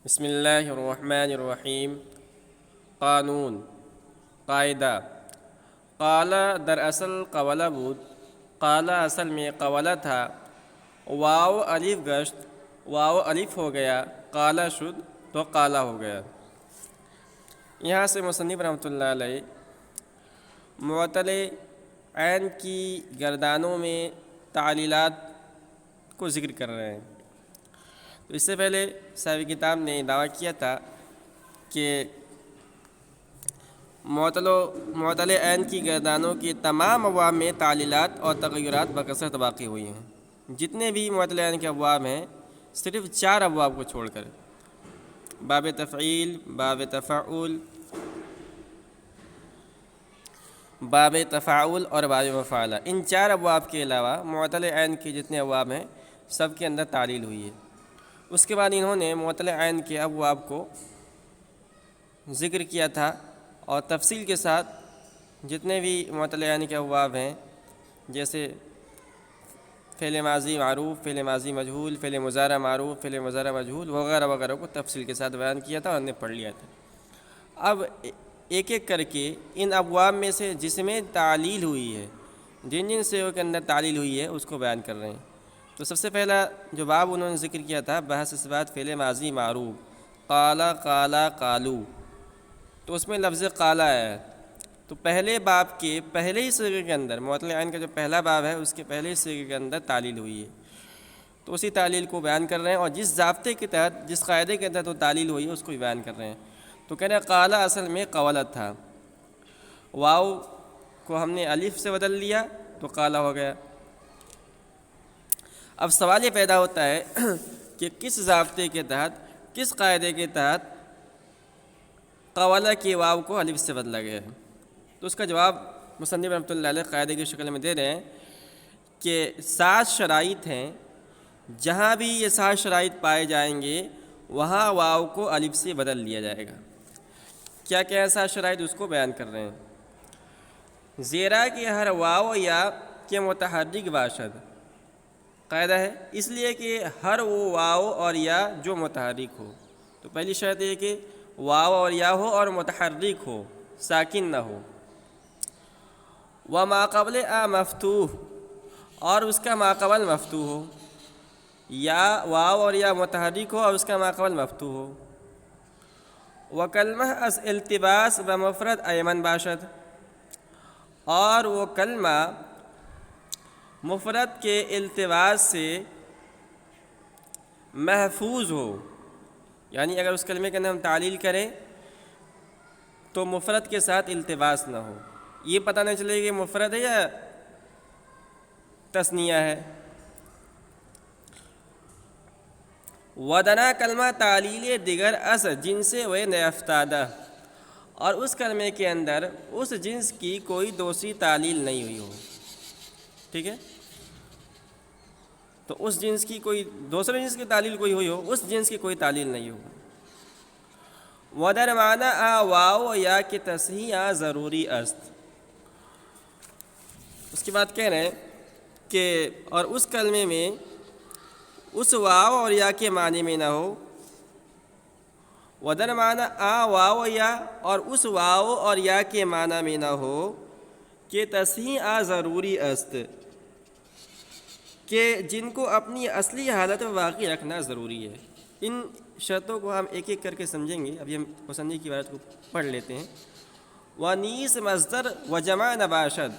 بسم اللہ الرحمن الرحیم۔ قانون، قاعدہ۔ قال دراصل قولہ بود، قال اصل میں قولہ تھا، واو الف گشت، واو الف ہو گیا، قال شد تو قالہ ہو گیا۔ یہاں سے مصنف رحمۃ اللہ علیہ معطل عین کی گردانوں میں تعلیلات کو ذکر کر رہے ہیں۔ تو اس سے پہلے صاحب کتاب نے دعویٰ کیا تھا کہ معطل عین کی گردانوں کی تمام ابواب میں تعلیلات اور تغیرات بکثرت واقع ہوئی ہیں۔ جتنے بھی معطل عین کے ابواب ہیں صرف 4 ابواب کو چھوڑ کر، باب تفعیل، باب تفعول، باب تفاعل اور باب مفعلہ، ان 4 ابواب کے علاوہ معطل عین کے جتنے ابواب ہیں سب کے اندر تعلیل ہوئی ہے۔ اس کے بعد انہوں نے معطل عین کے ابواب کو ذکر کیا تھا اور تفصیل کے ساتھ جتنے بھی معطل عین کے ابواب ہیں جیسے فعل ماضی معروف، فعل ماضی مجہول، فعل مضارع معروف، فعل مضارع مجہول وغیرہ وغیرہ کو تفصیل کے ساتھ بیان کیا تھا اور ہم نے پڑھ لیا تھا۔ اب ایک ایک کر کے ان ابواب میں سے جس میں تعلیل ہوئی ہے، جن جن سے کے اندر تعلیل ہوئی ہے اس کو بیان کر رہے ہیں۔ تو سب سے پہلا جو باب انہوں نے ذکر کیا تھا بحث اثبات فعل ماضی معروف، قال قالا قالو، تو اس میں لفظ قالا ہے۔ تو پہلے باب کے پہلے ہی صیغے کے اندر، معطل عین کا جو پہلا باب ہے اس کے پہلے ہی صیغے کے اندر تعلیل ہوئی ہے، تو اسی تعلیل کو بیان کر رہے ہیں اور جس ضابطے کے تحت، جس قاعدے کے تحت وہ تعلیل ہوئی ہے اس کو بھی بیان کر رہے ہیں۔ تو کہہ رہے ہیں قالا اصل میں قولت تھا، واو کو ہم نے الف سے بدل لیا تو قالا ہو گیا۔ اب سوال یہ پیدا ہوتا ہے کہ کس ضابطے کے تحت، کس قاعدے کے تحت قولہ کی واو کو الف سے بدلا گیا ہے؟ تو اس کا جواب مصنف رحمۃ اللہ علیہ قاعدے کی شکل میں دے رہے ہیں کہ 7 شرائط ہیں، جہاں بھی یہ 7 شرائط پائے جائیں گے وہاں واو کو الف سے بدل لیا جائے گا۔ کیا کیا ہے 7 شرائط، اس کو بیان کر رہے ہیں۔ زیرا کہ ہر واو یا کے متحرک باشد، قاعدہ ہے اس لیے کہ ہر وہ واو اور یا جو متحرک ہو۔ تو پہلی شرط یہ کہ واو اور یا ہو اور متحرک ہو، ساکن نہ ہو۔ وما قبل مفتوح، اور اس کا ماقبل مفتوح ہو، یا واو اور یا متحرک ہو اور اس کا ماقبل مفتوح ہو۔ وکلمہ از التباس بمفرد ایمن باشد، اور وہ کلمہ مفرد کے التباس سے محفوظ ہو، یعنی اگر اس کلمے کے اندر ہم تعلیل کریں تو مفرد کے ساتھ التباس نہ ہو، یہ پتہ نہیں چلے کہ مفرد ہے یا تثنیہ ہے۔ ودنا کلمہ تعلیل دیگر از جنس و نیافتادہ، اور اس کلمے کے اندر اس جنس کی کوئی دوسری تعلیل نہیں ہوئی ہو، ٹھیک ہے؟ تو اس جنس کی کوئی دوسرے جنس کی تعلیل کوئی ہوئی ہو، اس جنس کی کوئی تعلیل نہیں ہو۔ ودر معنی واو یا کی تصحیح ضروری است، اس کے بعد کہہ رہے ہیں کہ اور اس کلمے میں اس واو اور یا کے معنی میں نہ ہو، ودر معنی واو یا، اور اس واو اور یا کے معنی میں نہ ہو کہ تصحیح ضروری است، کہ جن کو اپنی اصلی حالت میں باقی رکھنا ضروری ہے۔ ان شرطوں کو ہم ایک ایک کر کے سمجھیں گے۔ ابھی ہم مصنف کی عبارت کو پڑھ لیتے ہیں۔ وَنِیس مصدر و جمع نہ باشد،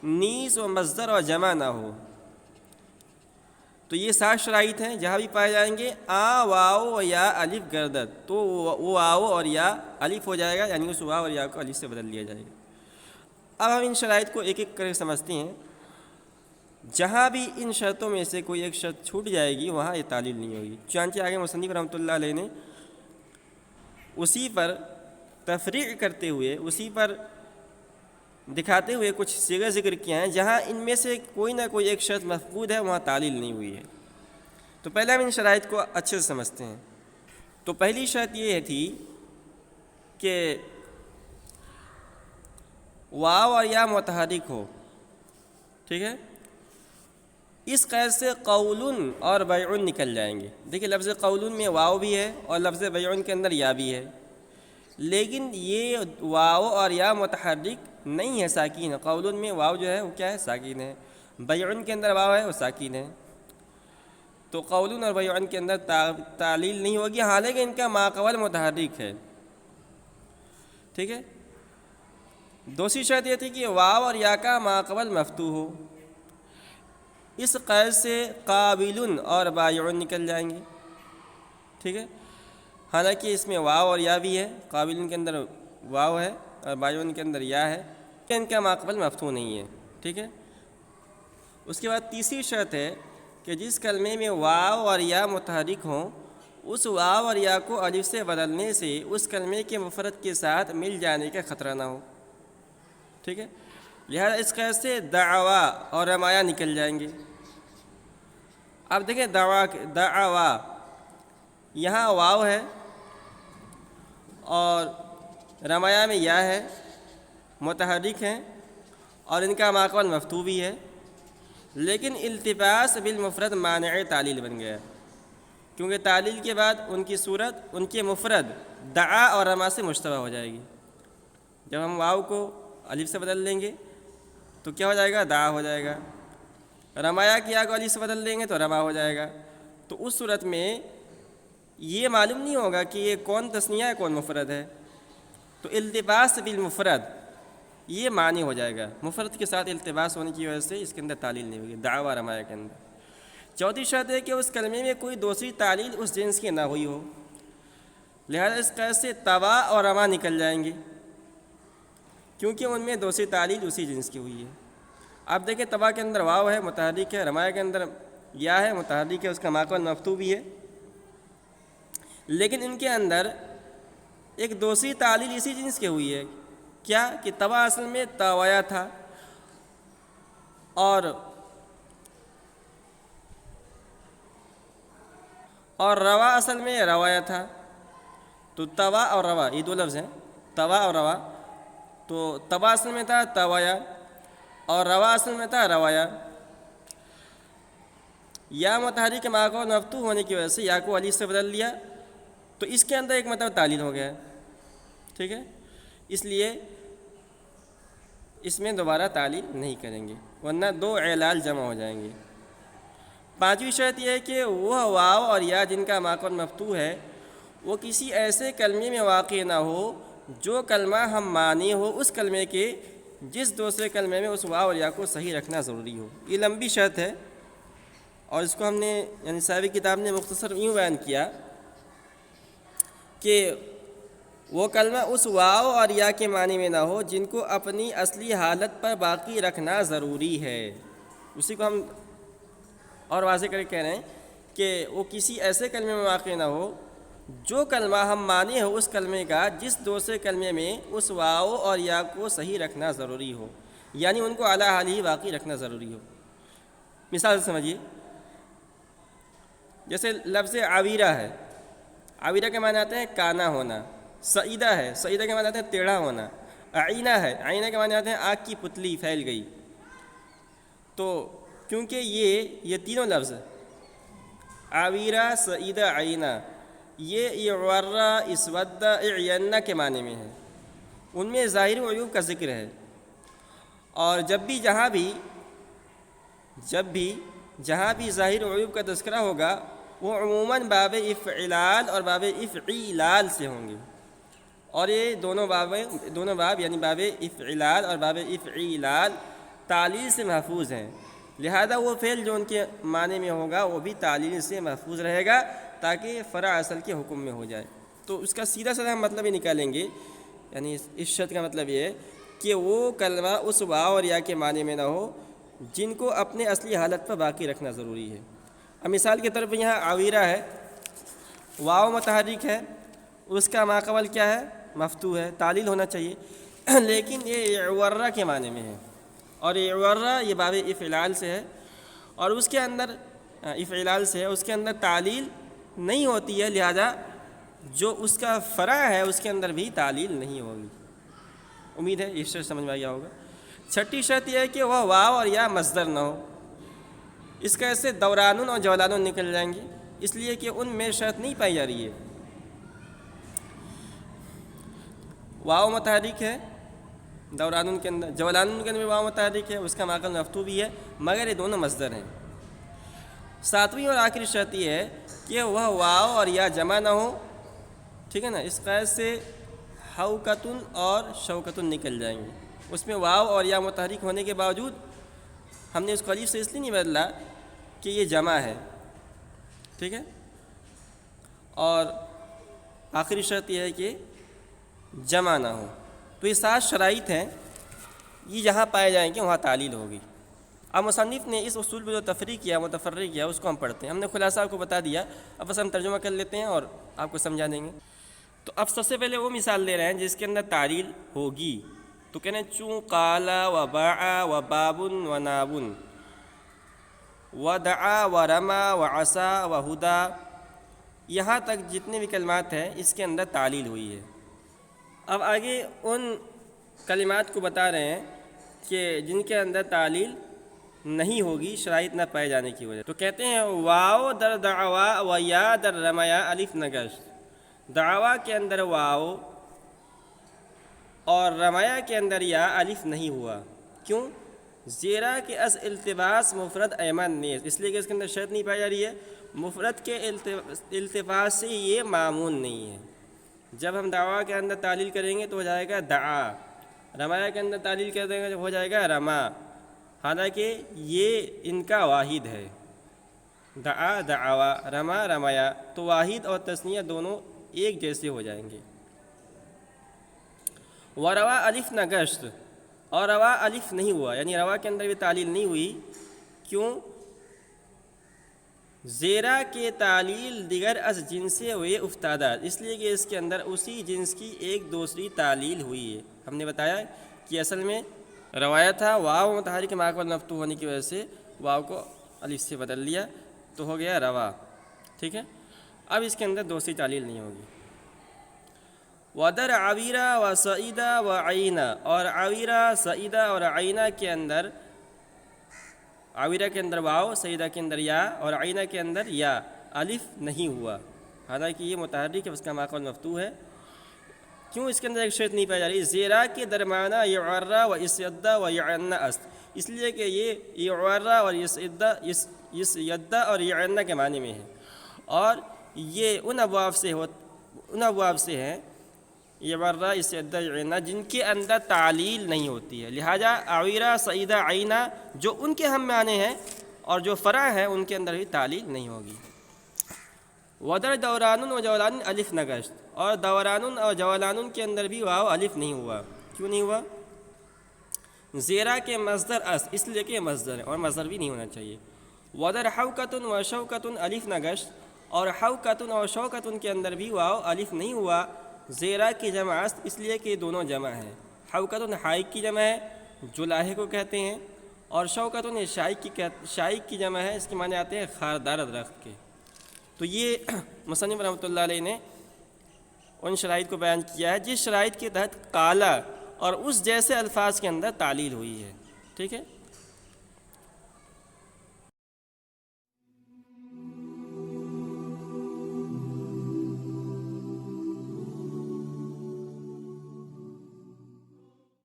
نیس و مصدر اور جمع نہ ہو۔ تو یہ 7 شرائط ہیں، جہاں بھی پائے جائیں گے واو یا الف گردد، تو وہ واو اور یا الف ہو جائے گا، یعنی اس واو اور یا کو الف سے بدل لیا جائے گا۔ اب ہم ان شرائط کو ایک ایک کر کے سمجھتے ہیں۔ جہاں بھی ان شرطوں میں سے کوئی ایک شرط چھوٹ جائے گی وہاں یہ تعلیل نہیں ہوگی۔ چنانچہ آگے مصنف رحمۃ اللہ علیہ نے اسی پر تفریع کرتے ہوئے، اسی پر دکھاتے ہوئے کچھ صیغے ذکر کیا ہیں جہاں ان میں سے کوئی نہ کوئی ایک شرط مفقود ہے، وہاں تعلیل نہیں ہوئی ہے۔ تو پہلے ہم ان شرائط کو اچھے سے سمجھتے ہیں۔ تو پہلی شرط یہ تھی کہ واو اور یا متحرک ہو، ٹھیک ہے؟ اس قید سے قول اور بیع نکل جائیں گے۔ دیکھیں لفظ قول میں واو بھی ہے اور لفظ بیع کے اندر یا بھی ہے، لیکن یہ واو اور یا متحرک نہیں ہے، ساکین ہے۔ قول میں واو جو ہے وہ کیا ہے؟ ساکین ہے۔ بیع کے اندر واو ہے وہ ساکین ہے، تو قول اور بیع کے اندر تعلیل نہیں ہوگی، حالانکہ ان کا ماقبل متحرک ہے، ٹھیک ہے۔ دوسری شرط یہ تھی کہ واو اور یا کا ماقبل مفتوح ہو۔ اس قید سے قابل اور بائع نکل جائیں گے، ٹھیک ہے، حالانکہ اس میں واو اور یا بھی ہے، قابل کے اندر واو ہے اور بائع کے اندر یا ہے، کہ ان کا ماقبل مفتوح نہیں ہے، ٹھیک ہے۔ اس کے بعد تیسری شرط ہے کہ جس کلمے میں واو اور یا متحرک ہوں، اس واو اور یا کو الف سے بدلنے سے اس کلمے کے مفرد کے ساتھ مل جانے کا خطرہ نہ ہو، ٹھیک ہے۔ لہذا اس قید سے دعوا اور رمایا نکل جائیں گے۔ اب دیکھیں دعوا یہاں واو ہے اور رمایا میں یا ہے، متحرک ہیں اور ان کا ماقبل مفتوح بھی ہے، لیکن التباس بالمفرد مانع تعلیل بن گیا، کیونکہ تعلیل کے بعد ان کی صورت ان کے مفرد دعا اور رما سے مشتبہ ہو جائے گی۔ جب ہم واو کو الف سے بدل لیں گے تو کیا ہو جائے گا؟ دعا ہو جائے گا۔ رمایا کی یا کو الف سے بدل دیں گے تو رما ہو جائے گا۔ تو اس صورت میں یہ معلوم نہیں ہوگا کہ یہ کون تثنیہ ہے کون مفرد ہے، تو التباس بالمفرد یہ معنی ہو جائے گا، مفرد کے ساتھ التباس ہونے کی وجہ سے اس کے اندر تعلیل نہیں ہوگی دعوی رمایا کے اندر۔ چوتھی شرط ہے کہ اس کلمے میں کوئی دوسری تعلیل اس جنس کی نہ ہوئی ہو، لہذا اس قید سے توا اور رما نکل جائیں گے، کیونکہ ان میں دوسری تعلیل اسی جنس کی ہوئی ہے۔ اب دیکھیں توا کے اندر واو ہے، متحرک ہے، رمایا کے اندر یا ہے، متحرک ہے، اس کا ماقبل مفتوح بھی ہے، لیکن ان کے اندر ایک دوسری تعلیل اسی جنس کی ہوئی ہے، کیا کہ توا اصل میں توایا تھا اور روا اصل میں روایا تھا۔ تو توا اور روا یہ دو لفظ ہیں، توا اور روا، تو توا اصل میں تھا توایا اور روا اصل میں تھا روایا۔ یا متحرک ماقبل مفتوح ہونے کی وجہ سے یا کو الف سے بدل لیا تو اس کے اندر ایک مطلب تعلیل ہو گیا ہے، ٹھیک ہے، اس لیے اس میں دوبارہ تعلیل نہیں کریں گے، ورنہ دو علال جمع ہو جائیں گے۔ پانچویں شرط یہ ہے کہ وہ واو اور یا جن کا ماقبل مفتوح ہے وہ کسی ایسے کلمے میں واقع نہ ہو جو کلمہ ہم معنی ہو اس کلمے کے، جس دوسرے کلمے میں اس واو اور یا کو صحیح رکھنا ضروری ہو۔ یہ لمبی شرط ہے اور اس کو ہم نے یعنی صاحب کتاب نے مختصر یوں بیان کیا کہ وہ کلمہ اس واو اور یا کے معنی میں نہ ہو جن کو اپنی اصلی حالت پر باقی رکھنا ضروری ہے۔ اسی کو ہم اور واضح کر کے کہہ رہے ہیں کہ وہ کسی ایسے کلمے میں واقع نہ ہو جو کلمہ ہم معنی ہو اس کلمے کا، جس دوسرے کلمے میں اس واو اور یا کو صحیح رکھنا ضروری ہو، یعنی ان کو اعلیٰ حال ہی باقی رکھنا ضروری ہو۔ مثال سمجھیے، جیسے لفظ عویرہ ہے، عویرہ کے معنی آتے ہیں کانا ہونا، سعیدہ ہے، سعیدہ کے معنی آتے ہیں ٹیڑھا ہونا، عینہ ہے، عینہ کے معنی آتے ہیں آگ کی پتلی پھیل گئی۔ تو کیونکہ یہ تینوں لفظ عویرہ، سعیدہ، عینہ، یہ اعورہ، اسودہ، اعینہ کے معنی میں ہے، ان میں ظاہر عیوب کا ذکر ہے، اور جب بھی جہاں بھی ظاہر عیوب کا تذکرہ ہوگا وہ عموماً باب افعلال اور باب افعیلال سے ہوں گے، اور یہ دونوں باب یعنی باب افعلال اور باب افعیلال تعلیل سے محفوظ ہیں، لہذا وہ فعل جو ان کے معنی میں ہوگا وہ بھی تعلیل سے محفوظ رہے گا تاکہ فرع اصل کے حکم میں ہو جائے۔ تو اس کا سیدھا سادہ ہم مطلب ہی نکالیں گے، یعنی اس شرط کا مطلب یہ ہے کہ وہ کلمہ اس واو اور یا کے معنی میں نہ ہو جن کو اپنے اصلی حالت پر باقی رکھنا ضروری ہے۔ اب مثال کے طور پر یہاں عویرہ ہے، واو متحرک ہے، اس کا ماقبل کیا ہے؟ مفتوح ہے، تعلیل ہونا چاہیے، لیکن یہ اعورہ کے معنی میں ہے، اور اعورہ یہ باب افعلال سے ہے، اور اس کے اندر افعلال سے ہے، اس کے اندر تعلیل نہیں ہوتی ہے، لہذا جو اس کا فرع ہے اس کے اندر بھی تعلیل نہیں ہوگی۔ امید ہے یہ شرط سمجھ میں آ گیا ہوگا۔ چھٹی شرط یہ ہے کہ وہ واو اور یا مصدر نہ ہو، اس کا ایسے دورانن اور جولانن نکل جائیں گے، اس لیے کہ ان میں شرط نہیں پائی جا رہی ہے۔ واو متحرک ہے دورانن کے اندر، جولانن کے اندر بھی واو متحرک ہے، اس کا ماقل مفتوح بھی ہے، مگر یہ دونوں مصدر ہیں۔ ساتویں اور آخری شرط یہ ہے کہ وہ واو اور یا جمع نہ ہو، ٹھیک ہے نا، اس قید سے حوکتن اور شوکتن نکل جائیں گے۔ اس میں واو اور یا متحرک ہونے کے باوجود ہم نے اس کو الف سے اس لیے نہیں بدلا کہ یہ جمع ہے، ٹھیک ہے۔ اور آخری شرط یہ ہے کہ جمع نہ ہو۔ تو یہ 7 شرائط ہیں، یہ جہاں پائے جائیں گے وہاں تعلیل ہوگی۔ اب مصنف نے اس اصول پہ جو تفریق کیا، متفرق کیا، اس کو ہم پڑھتے ہیں۔ ہم نے خلاصہ آپ کو بتا دیا، اب بس ہم ترجمہ کر لیتے ہیں اور آپ کو سمجھا دیں گے۔ تو اب سب سے پہلے وہ مثال لے رہے ہیں جس کے اندر تعلیل ہوگی، تو کہنے چوں قالا و باع و بابن و نابن و دعا و رما و عصا و ہدا، یہاں تک جتنے بھی کلمات ہیں اس کے اندر تعلیل ہوئی ہے۔ اب آگے ان کلمات کو بتا رہے ہیں کہ جن کے اندر تعلیل نہیں ہوگی شرائط نہ پائے جانے کی وجہ۔ تو کہتے ہیں واو در دعوا و یا در رمیا الف نگشت، دعوا کے اندر واو اور رمایا کے اندر یا الف نہیں ہوا، کیوں؟ زیرا کے از التباس مفرد ایمن نیز، اس لیے کہ اس کے اندر شرط نہیں پائی جا رہی ہے، مفرد کے التباس سے یہ معمول نہیں ہے۔ جب ہم دعوا کے اندر تعلیل کریں گے تو ہو جائے گا دعا، رمایا کے اندر تعلیل کر دیں گے تو ہو جائے گا رما، حالانکہ یہ ان کا واحد ہے، دعا دعوا، رما رمایا، تو واحد اور تثنیہ دونوں ایک جیسے ہو جائیں گے۔ وروا الف نگشت، اور روا الف نہیں ہوا، یعنی روا کے اندر بھی تعلیل نہیں ہوئی، کیوں؟ زیرا کے تعلیل دیگر از جنس ہوئے افتادہ، اس لیے کہ اس کے اندر اسی جنس کی ایک دوسری تعلیل ہوئی ہے۔ ہم نے بتایا کہ اصل میں روایت تھا واو متحرک کے ماقبل مفتوح ہونے کی وجہ سے واو کو الف سے بدل لیا تو ہو گیا روا، ٹھیک ہے۔ اب اس کے اندر دوسری تعلیل نہیں ہوگی۔ ودر عویرہ و سعیدہ و عینہ، اور عویرہ سعیدہ اور عینہ کے اندر، عویرہ کے اندر واو، سعیدہ کے اندر یا اور عینہ کے اندر یا، الف نہیں ہوا، حالانکہ یہ متحرک ہے، اس کا ماقبل مفتوح ہے۔ کیوں اس کے اندر ایک شرط نہیں پائی جا رہی؟ زیرا کے درمانہ یعرہ و اسیدہ و یعنہ است، اس لیے کہ یہ یعرہ اور اسیدہ اور یعنہ کے معنی میں ہے، اور یہ ان ابواب سے ہیں یعرہ اسیدہ یعنہ جن کے اندر تعلیل نہیں ہوتی ہے، لہٰذا عویرہ سعیدہ عینہ جو ان کے ہم معنی ہیں اور جو فرع ہیں ان کے اندر بھی تعلیل نہیں ہوگی۔ ودر دورانن و جولانن الف نگشت، اور دورانن اور جولانن کے اندر بھی واو الف نہیں ہوا، کیوں نہیں ہوا؟ زیرا کے مصدر اس، اس لیے کہ مصدر ہے اور مصدر بھی نہیں ہونا چاہیے۔ ودر حوکتن و شوکتن الف نگشت، اور حوکتن اور شوکتن کے اندر بھی واو الف نہیں ہوا، زیرا کی جمع است، اس لیے کہ دونوں جمع ہیں۔ حوکتن حائق کی جمع ہے جو لاہے کو کہتے ہیں، اور شوکتن شائق کی جمع ہے، اس کے معنی آتے ہیں خاردار درخت کے۔ تو یہ مصنف رحمۃ اللہ علیہ نے ان شرائط کو بیان کیا ہے جس شرائط کے تحت قالا اور اس جیسے الفاظ کے اندر تعلیل ہوئی ہے، ٹھیک ہے۔